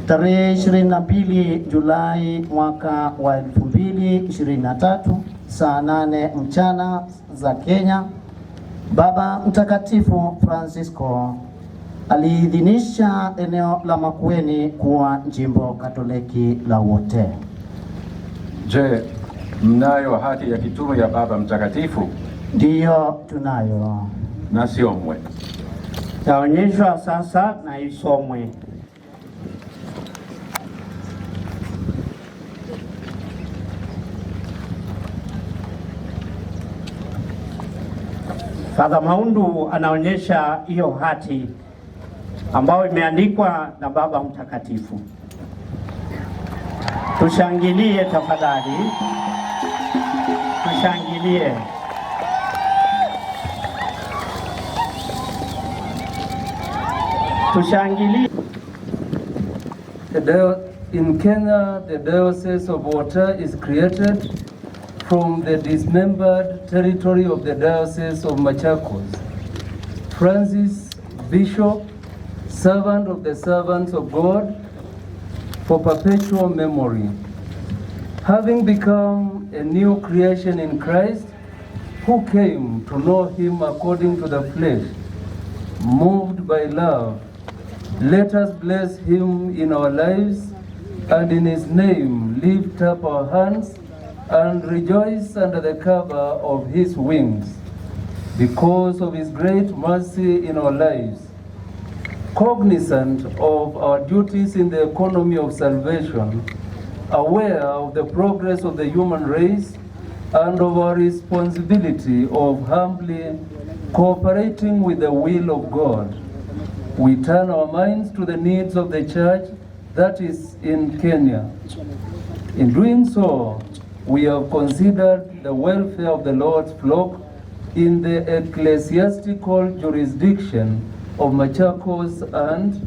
Tarehe 22 Julai mwaka wa 2023 saa 8 mchana za Kenya, Baba Mtakatifu Francisco aliidhinisha eneo la Makueni kuwa jimbo Katoliki la Wote. Je, mnayo hati ya kitume ya Baba Mtakatifu? Ndiyo, tunayo. Na siomwe. Taonyeshwa sasa na isomwe. Father Maundu anaonyesha hiyo hati ambayo imeandikwa na Baba Mtakatifu. Tushangilie tafadhali. Tushangilie. Tushangilie. In Kenya, the Diocese of Wote is created from the dismembered territory of the Diocese of Machakos. Francis, Bishop, servant of the servants of God, for perpetual memory. Having become a new creation in Christ, who came to know him according to the flesh, moved by love, let us bless him in our lives, and in his name lift up our hands and rejoice under the cover of his wings, because of his great mercy in our lives. Cognizant of our duties in the economy of salvation, aware of the progress of the human race, and of our responsibility of humbly cooperating with the will of God, we turn our minds to the needs of the church that is in Kenya. In doing so, we have considered the welfare of the Lord's flock in the ecclesiastical jurisdiction of Machakos, and,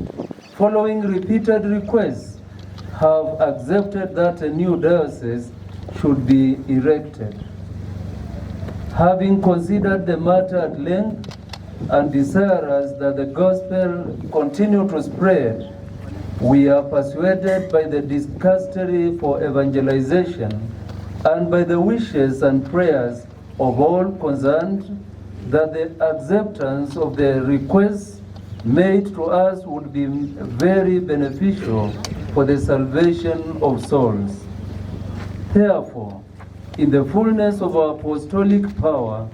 following repeated requests, have accepted that a new diocese should be erected. Having considered the matter at length and desirous that the gospel continue to spread, we are persuaded by the dicastery for evangelization and by the wishes and prayers of all concerned that the acceptance of the requests made to us would be very beneficial for the salvation of souls. Therefore, in the fullness of our apostolic power,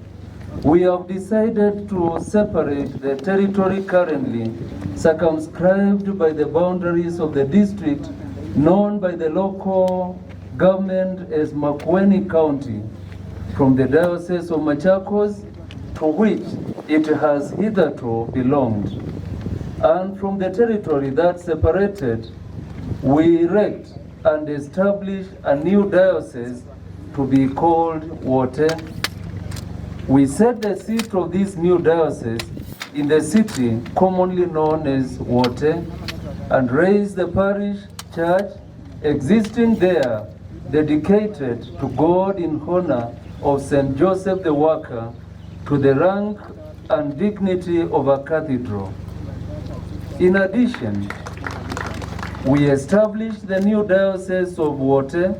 we have decided to separate the territory currently circumscribed by the boundaries of the district known by the local government as Makueni County from the Diocese of Machakos, to which it has hitherto belonged. And from the territory that separated, we erect and establish a new diocese to be called Wote. We set the seat of this new diocese in the city commonly known as Wote, and raise the parish church existing there, dedicated to God in honor of St. Joseph the Worker, to the rank and dignity of a cathedral. In addition, we established the new Diocese of Wote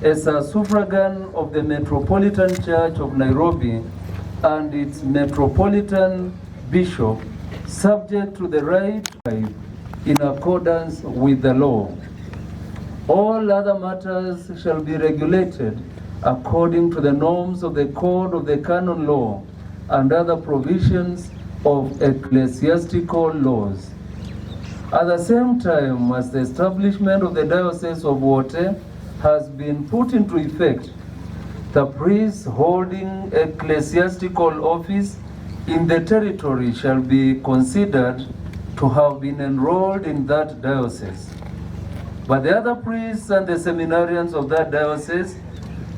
as a suffragan of the Metropolitan Church of Nairobi and its Metropolitan Bishop, subject to the right in accordance with the law. All other matters shall be regulated according to the norms of the Code of the Canon Law and other provisions of ecclesiastical laws. At the same time as the establishment of the Diocese of Wote has been put into effect, the priests holding ecclesiastical office in the territory shall be considered to have been enrolled in that diocese. But the other priests and the seminarians of that diocese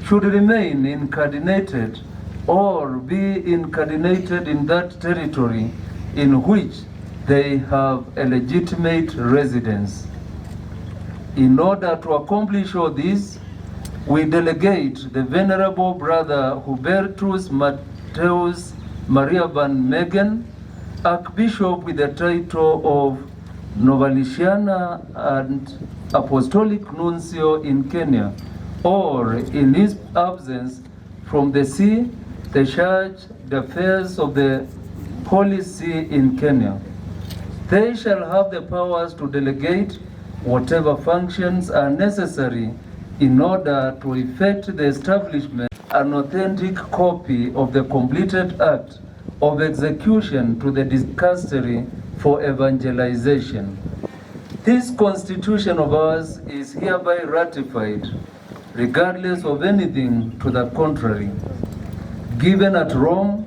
should remain incardinated or be incardinated in that territory in which they have a legitimate residence. In order to accomplish all this, we delegate the Venerable Brother Hubertus Mateus Maria van Megen, Archbishop with the title of Novalishana and Apostolic Nuncio in Kenya, or in his absence from the See, the Church, the affairs of the Holy See in Kenya. They shall have the powers to delegate whatever functions are necessary in order to effect the establishment an authentic copy of the completed act of execution to the dicastery for evangelization. This constitution of ours is hereby ratified, regardless of anything to the contrary, given at Rome,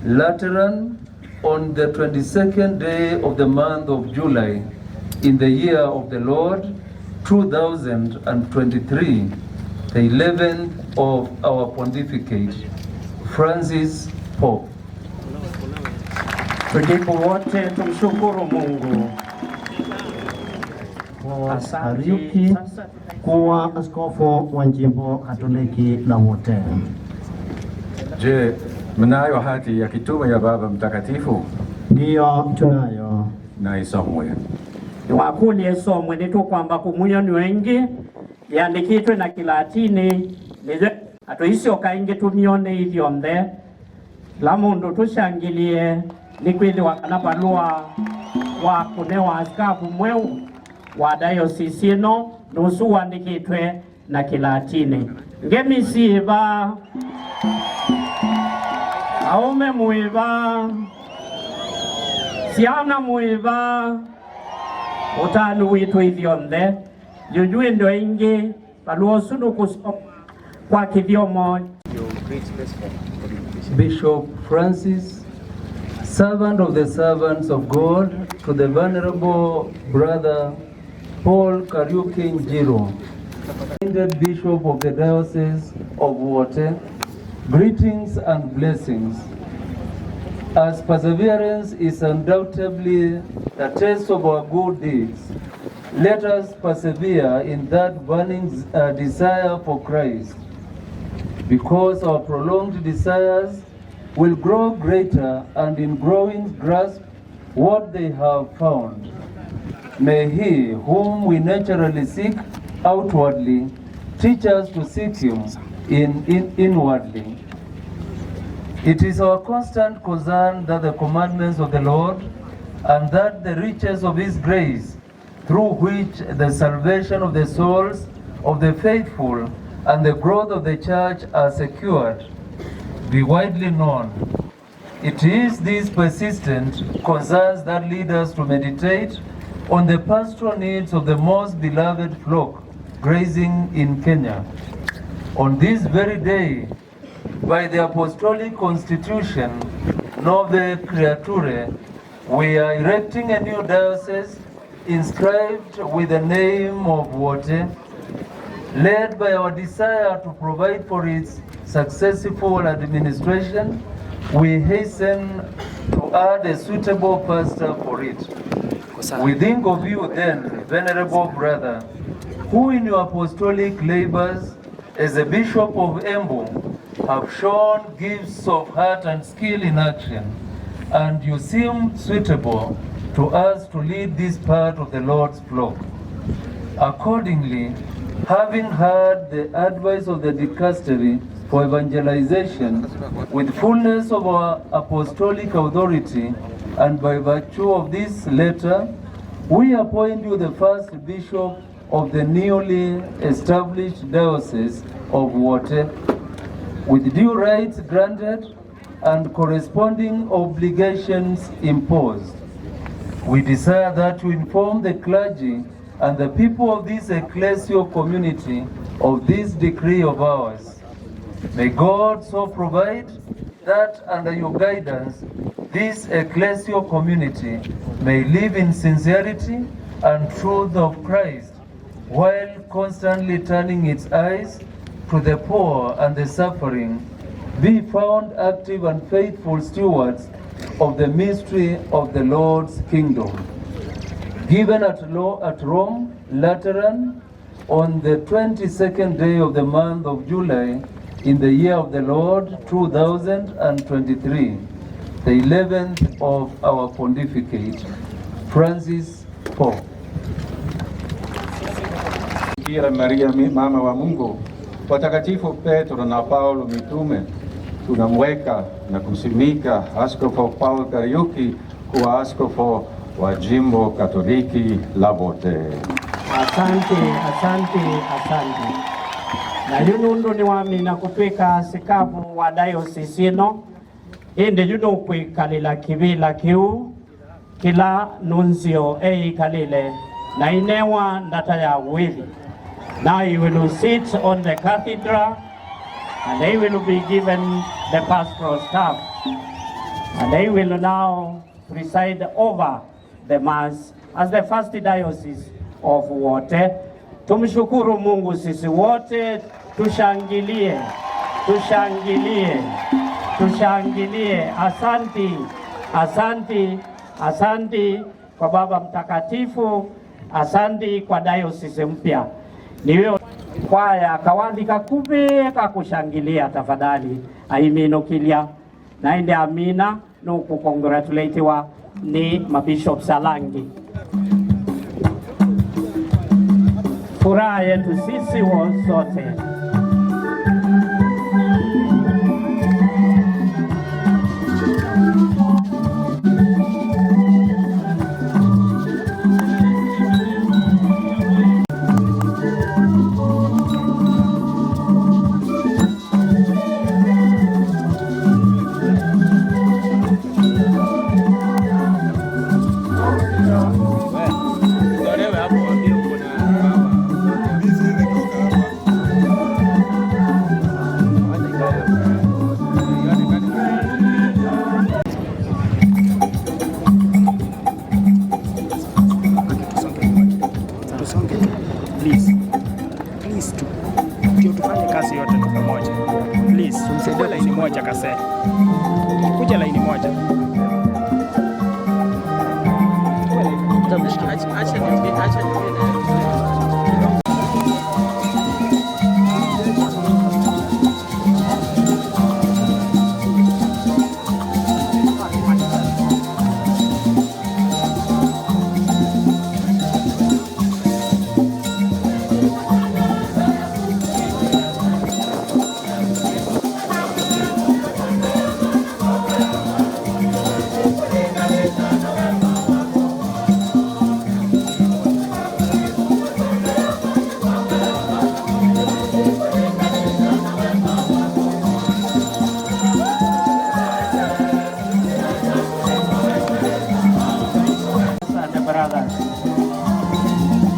Lateran, on the 22nd day of the month of July, in the year of the Lord, 2023, the 11th of our pontificate, Francis Pope. Tujibu wote tumshukuru Mungu. Kariuki kuwa askofu wa jimbo Katoliki la Wote. Je, mnayo hati ya kitume ya Baba Mtakatifu? Ndiyo, tunayo. Na isomwe. Wakuli esomwe nitu kwamba kumuyo ni wengi yandikitwe na Kilatini nizo atuisio kaingi tumione hivyo mde la mundu tushangilie likwili wakanapalua wakune wa askafu mweu wa Diocese ino nusu wandikitwe na Kilatini. Ngemisiba aume muiba siana muiba utanu witu hivyo mde jujui ndo ingi paluo sunu kusoma kwa kivyomo. Bishop Francis, servant of the servants of God, to the Venerable Brother Paul Kariuki Njiru, appointed Bishop of the Diocese of Wote, greetings and blessings. As perseverance is undoubtedly the test of our good deeds, let us persevere in that burning desire for Christ, because our prolonged desires will grow greater and in growing grasp what they have found. May He, whom we naturally seek outwardly, teach us to seek Him inwardly. It is our constant concern that the commandments of the Lord and that the riches of His grace, through which the salvation of the souls of the faithful and the growth of the church are secured, be widely known. It is these persistent concerns that lead us to meditate on the pastoral needs of the most beloved flock grazing in Kenya. On this very day, by the Apostolic Constitution Novae Creaturae, we are erecting a new diocese inscribed with the name of Wote. Led by our desire to provide for its successful administration, we hasten to add a suitable pastor for it. We think of you then, Venerable Brother, who in your apostolic labors as a Bishop of Embu have shown gifts of heart and skill in action, and you seem suitable to us to lead this part of the Lord's flock. Accordingly, having heard the advice of the dicastery for evangelization with fullness of our apostolic authority, and by virtue of this letter, we appoint you the first bishop of the newly established Diocese of Wote, with due rights granted and corresponding obligations imposed. We desire that you inform the clergy and the people of this ecclesial community of this decree of ours. May God so provide that under your guidance, this ecclesial community may live in sincerity and truth of Christ, while constantly turning its eyes to the poor and the suffering, be found active and faithful stewards of the mystery of the Lord's kingdom. Given at Rome, Lateran, on the 22nd day of the month of July, in the year of the Lord, 2023, the 11th of our pontificate, Francis Paul. Bikira Maria mama wa Mungu, watakatifu Petro na Paulo mitume, tunamweka na kumsimika Askofu Paul Kariuki kuwa askofu wa jimbo Katoliki la Wote. Asante. Na yunundu ni wamina kupika sikabu wa diocese ino indi yuno kwikalila kivila kiu kila nunzio kalile na inewa ndata ya wili. Now you will sit on the cathedral and they will be given the pastoral staff and they will now preside over the mass as the first diocese of Wote. Tumshukuru Mungu sisi wote, tushangilie. Asanti kwa Baba Mtakatifu, asanti kwa diocese mpya. Niwe kwaya kawandika kubeka kushangilia tafadhali aimino kilia naende amina no kukongratulatiwa ni mabishop Salangi. Furaha yetu sisi wote. Kuja laini moja.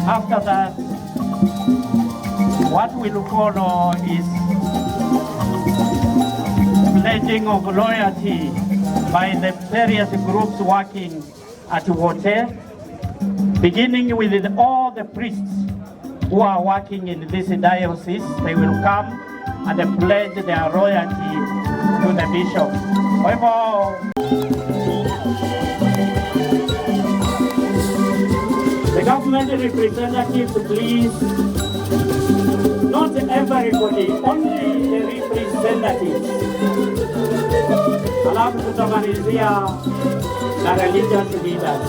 After that, what will follow is pledging of loyalty by the various groups working at Wote, beginning with all the priests who are working in this diocese. They will come and pledge their loyalty to the bishop. The government representatives, please, not everybody, only the representatives. Alafu tutamalizia na religious leaders.